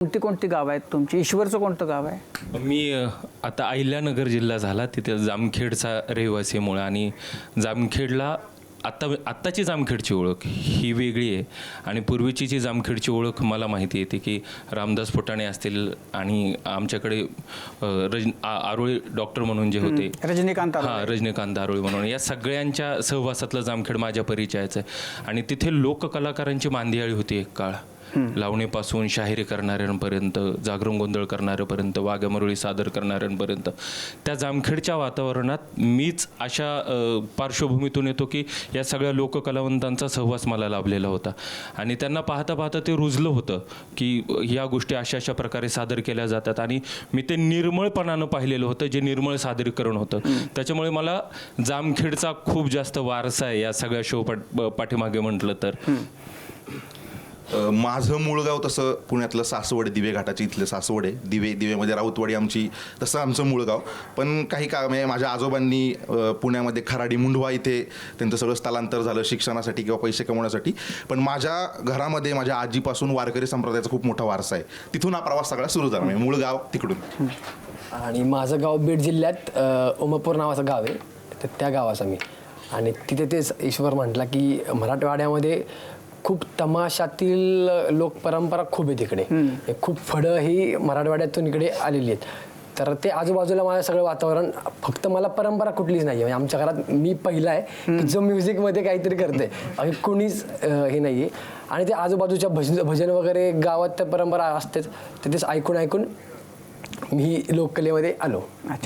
कोणती कोणती गावं आहेत तुमची? ईश्वरचं कोणतं गाव आहे? मी आता अहिल्यानगर जिल्हा झाला, तिथे जामखेडचा रहिवासीमुळे आणि जामखेडला आत्ताची जामखेडची ओळख ही वेगळी आहे आणि पूर्वीची जी जामखेडची ओळख मला माहिती येते की रामदास फुटाणे असतील आणि आमच्याकडे आरोळी डॉक्टर म्हणून जे होते रजनीकांत रजनीकांत आरोळी म्हणून, या सगळ्यांच्या सहवासातलं जामखेड माझ्या परिचयाचं आहे. आणि तिथे लोककलाकारांची मांदियाळी होती एक काळ. लावणीपासून शाहिरी करणाऱ्यांपर्यंत, जागरण गोंधळ करणाऱ्यापर्यंत, वाघ्यामरुळी सादर करणाऱ्यांपर्यंत त्या जामखेडच्या वातावरणात मीच अशा पार्श्वभूमीतून येतो की या सगळ्या लोककलावंतांचा सहवास मला लाभलेला होता आणि त्यांना पाहता पाहता ते रुजलं होतं की या गोष्टी अशा अशा प्रकारे सादर केल्या जातात आणि मी ते निर्मळपणानं पाहिलेलं होतं, जे निर्मळ सादरीकरण होतं. त्याच्यामुळे मला जामखेडचा खूप जास्त वारसा आहे या सगळ्या शो पाठीमागे म्हटलं तर. माझं मूळ गाव तसं पुण्यातलं सासवड, दिवे घाटाचे इथलं सासवड आहे. दिवेमध्ये राऊतवाडी आमची, तसं आमचं मूळ गाव. पण काही काळ म्हणजे माझ्या आजोबांनी पुण्यामध्ये खराडी मुंढवा इथे त्यांचं सगळं स्थलांतर झालं शिक्षणासाठी किंवा पैसे कमवण्यासाठी. पण माझ्या घरामध्ये माझ्या आजीपासून वारकरी संप्रदायाचा खूप मोठा वारसा आहे. तिथून हा प्रवास सगळा सुरू झाला. म्हणजे मूळ गाव तिकडून. आणि माझं गाव बीड जिल्ह्यात ओमापूर नावाचं गाव आहे, तर त्या गावाचा मी. आणि तिथे तेच ईश्वर म्हटला की मराठवाड्यामध्ये खूप तमाशातील लोकपरंपरा खूप आहे तिकडे. खूप फळं ही मराठवाड्यातून इकडे आलेली आहेत. तर ते आजूबाजूला माझं सगळं वातावरण, फक्त मला परंपरा कुठलीच नाही आहे. म्हणजे आमच्या घरात मी पहिला आहे की जो म्युझिकमध्ये काहीतरी करते, बाकी कोणीच हे नाही आहे. आणि ते आजूबाजूच्या भजन वगैरे गावात त्या परंपरा असतेच, तर तेच ऐकून मी लोककलेमध्ये आलो. अच्छा.